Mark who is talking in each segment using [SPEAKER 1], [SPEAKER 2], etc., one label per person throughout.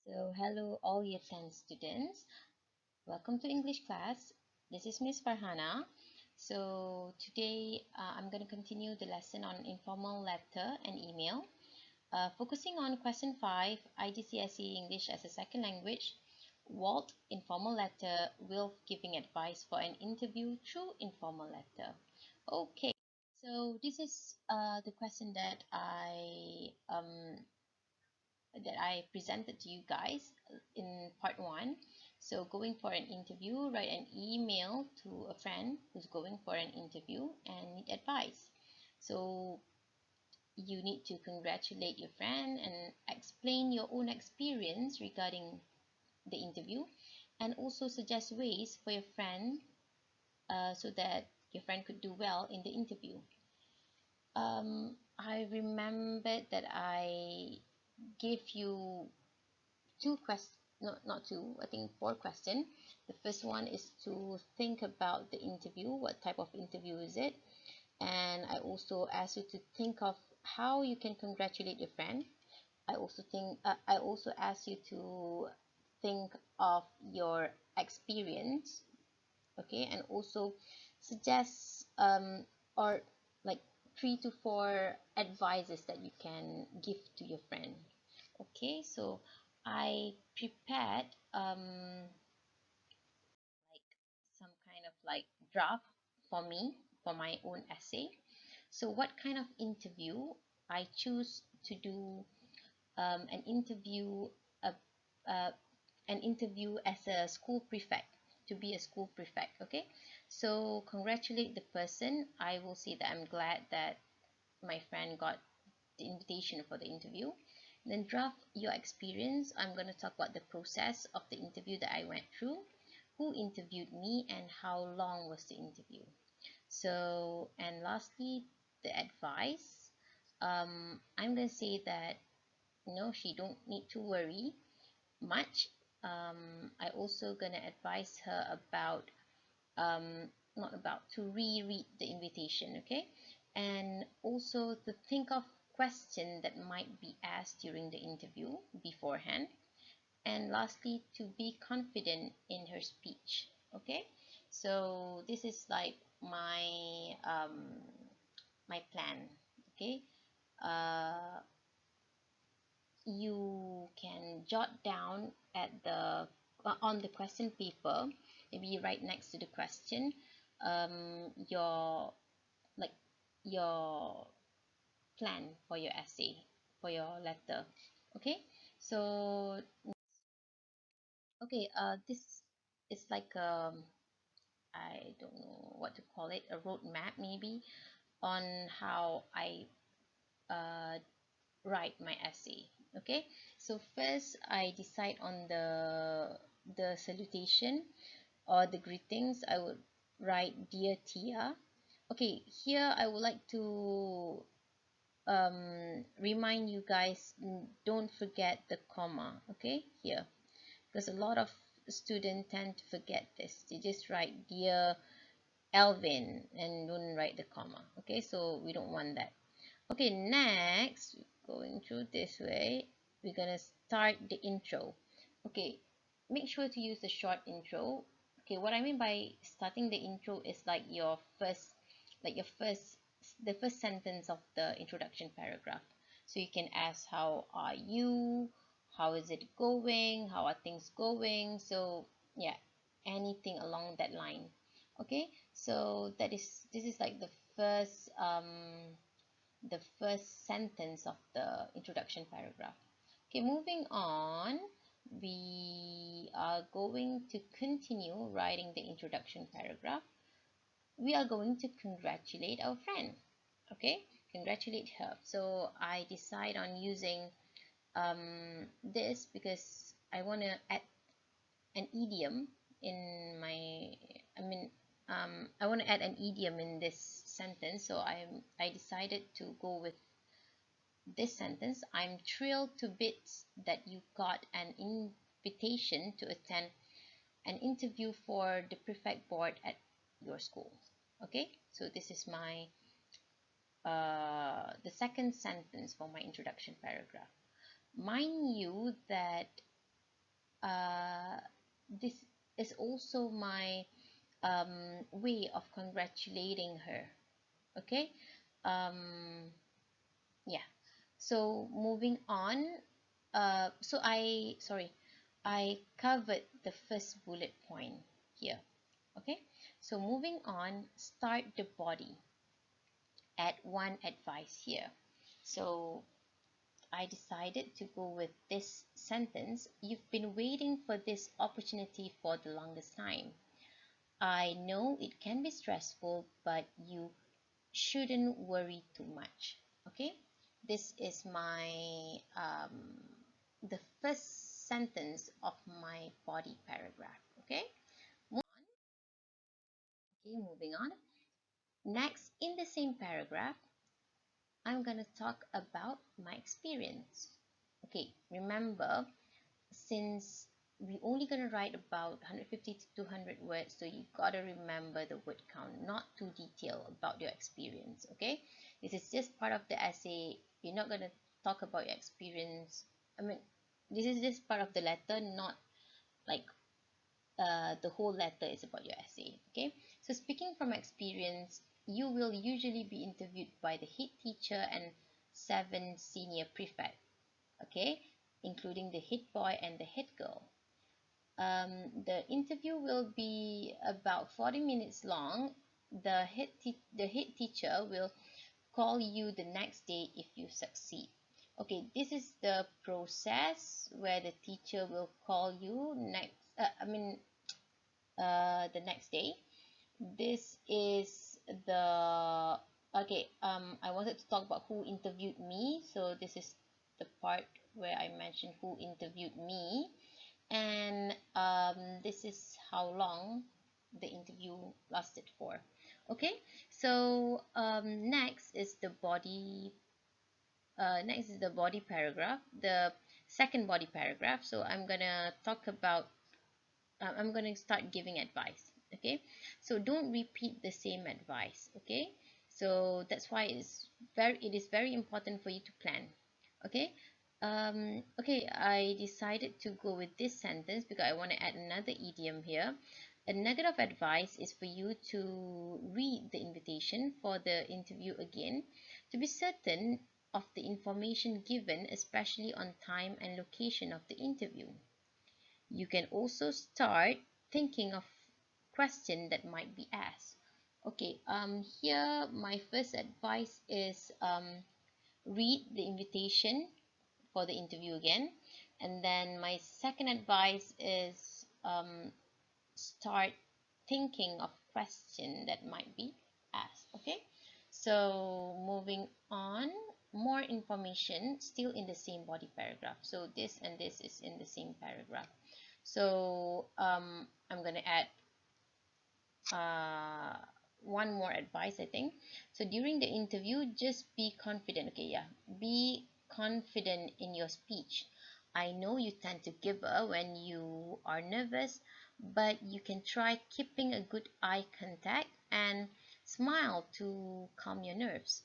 [SPEAKER 1] So, hello, all your 10 students. Welcome to English class. This is Miss Farhana. So, today I'm going to continue the lesson on informal letter and email, focusing on question 5 IGCSE English as a second language. Walt informal letter, Will giving advice for an interview through informal letter. Okay, so this is the question that I presented to you guys in part one. So going for an interview, write an email to a friend who's going for an interview and need advice. So you need to congratulate your friend and explain your own experience regarding the interview and also suggest ways for your friend so that your friend could do well in the interview. I remembered that I gave you two questions, no, not two, I think four questions. The first one is to think about the interview, what type of interview is it? And I also asked you to think of how you can congratulate your friend. I also asked you to think of your experience, okay, and also suggest or like 3 to 4 advices that you can give to your friend. Okay, so I prepared like some kind of like draft for me for my own essay. So what kind of interview I choose to do an interview uh, uh, an interview as a school prefect, to be a school prefect. Okay, so congratulate the person. I will say that I'm glad that my friend got the invitation for the interview. Then draft your experience. I'm going to talk about the process of the interview that I went through, who interviewed me, and how long was the interview. So, and lastly, the advice. I'm going to say that she don't need to worry much. I also gonna advise her about not about to reread the invitation, okay, and also to think of question that might be asked during the interview beforehand, and lastly to be confident in her speech. Okay, so this is like my plan. Okay, uh, you can jot down at the on the question paper, maybe right next to the question, your like your plan for your essay, for your letter. Okay, so okay, this is like I don't know what to call it, a roadmap maybe on how I uh, write my essay. Okay, so first I decide on the salutation or the greetings. I would write dear Tia. Okay, here I would like to remind you guys, don't forget the comma. Okay, here, because a lot of students tend to forget this. They just write dear Alvin and don't write the comma. Okay, so we don't want that. Okay, next, going through this way, we're gonna start the intro. Okay, make sure to use the short intro. Okay, what I mean by starting the intro is like the first sentence of the introduction paragraph. So you can ask, how are you? How is it going? How are things going? So yeah, anything along that line. Okay, so this is like the first sentence of the introduction paragraph. Okay, moving on, we are going to continue writing the introduction paragraph. We are going to congratulate our friend. Okay, congratulate her. So I decide on using this because I want to add an idiom in my, I mean, I want to add an idiom in this sentence. So I decided to go with this sentence. I'm thrilled to bits that you got an invitation to attend an interview for the prefect board at your school. Okay, so this is my the second sentence for my introduction paragraph. Mind you that this is also my way of congratulating her. Okay. Yeah. So moving on. I covered the first bullet point here. Okay. So moving on, start the body. Add one advice here. So I decided to go with this sentence. You've been waiting for this opportunity for the longest time. I know it can be stressful, but you shouldn't worry too much. Okay, this is my the first sentence of my body paragraph. Okay, moving on. Next, in the same paragraph, I'm gonna talk about my experience. Okay, remember, since we only gonna write about 150 to 200 words, so you gotta remember the word count, not too detailed about your experience. Okay, this is just part of the essay. You're not gonna talk about your experience. I mean, this is just part of the letter, not like the whole letter is about your essay. Okay, so speaking from experience, you will usually be interviewed by the head teacher and 7 senior prefects. Okay, including the head boy and the head girl. The interview will be about 40 minutes long. The head teacher will call you the next day if you succeed. Okay, this is the process where the teacher will call you the next day. This is the okay. I wanted to talk about who interviewed me, so this is the part where I mentioned who interviewed me, and this is how long the interview lasted for. Okay, so next is the body paragraph, the second body paragraph. So I'm going to start giving advice. Okay, so don't repeat the same advice. Okay, so that's why it is very important for you to plan. Okay. Okay, I decided to go with this sentence because I want to add another idiom here. A nugget of advice is for you to read the invitation for the interview again to be certain of the information given, especially on time and location of the interview. You can also start thinking of question that might be asked. Okay, here my first advice is read the invitation for the interview again. And then my second advice is start thinking of question that might be asked. Okay, so moving on, more information still in the same body paragraph. So this and this is in the same paragraph. So I'm gonna add uh, one more advice, I think. So during the interview, just be confident. Okay, yeah, be confident in your speech. I know you tend to gibber when you are nervous, but you can try keeping a good eye contact and smile to calm your nerves.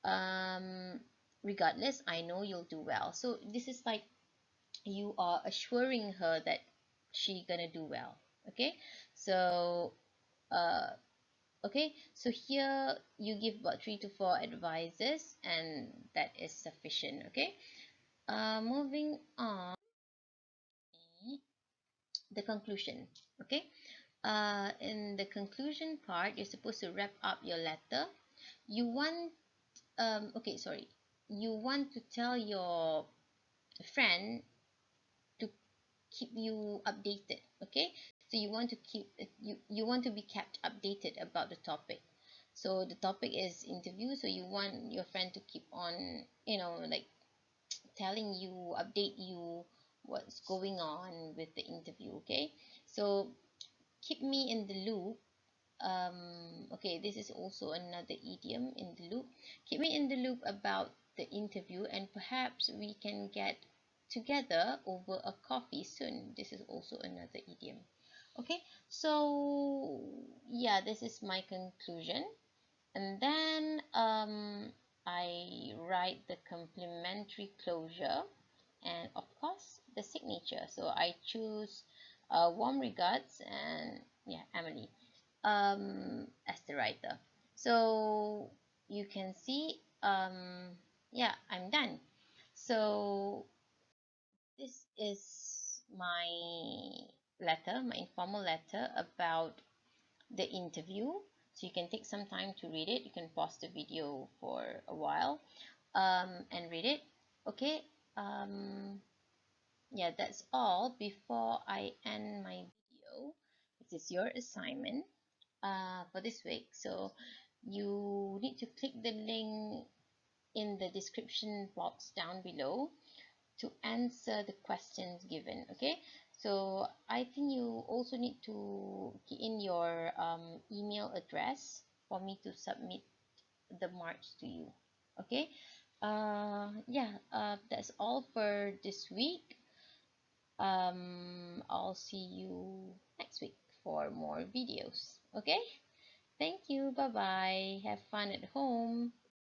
[SPEAKER 1] um, Regardless, I know you'll do well. So this is like you are assuring her that she gonna do well. Okay, so uh, okay, so here you give about 3 to 4 advices and that is sufficient. Okay, moving on, the conclusion. Okay, in the conclusion part, you're supposed to wrap up your letter. You want okay, sorry, you want to tell your friend to keep you updated. Okay, so you want to you want to be kept updated about the topic. So the topic is interview, so you want your friend to keep on, like telling you, update you what's going on with the interview. Okay, so keep me in the loop. Okay, this is also another idiom, in the loop. Keep me in the loop about the interview, and perhaps we can get together over a coffee soon. This is also another idiom. Okay, so yeah, this is my conclusion. And then I write the complementary closure and of course the signature. signature. So I choose warm regards and yeah, Emily as the writer. So you can see, yeah, I'm done. So this is my letter, my informal letter about the interview. So you can take some time to read it. You can pause the video for a while and read it. Okay. Um, yeah, that's all. Before I end my video, this is your assignment for this week. So you need to click the link in the description box down below to answer the questions given. Okay, so I think you also need to key in your email address for me to submit the marks to you. Okay, yeah, that's all for this week. I'll see you next week for more videos. Okay, thank you. Bye bye. Have fun at home.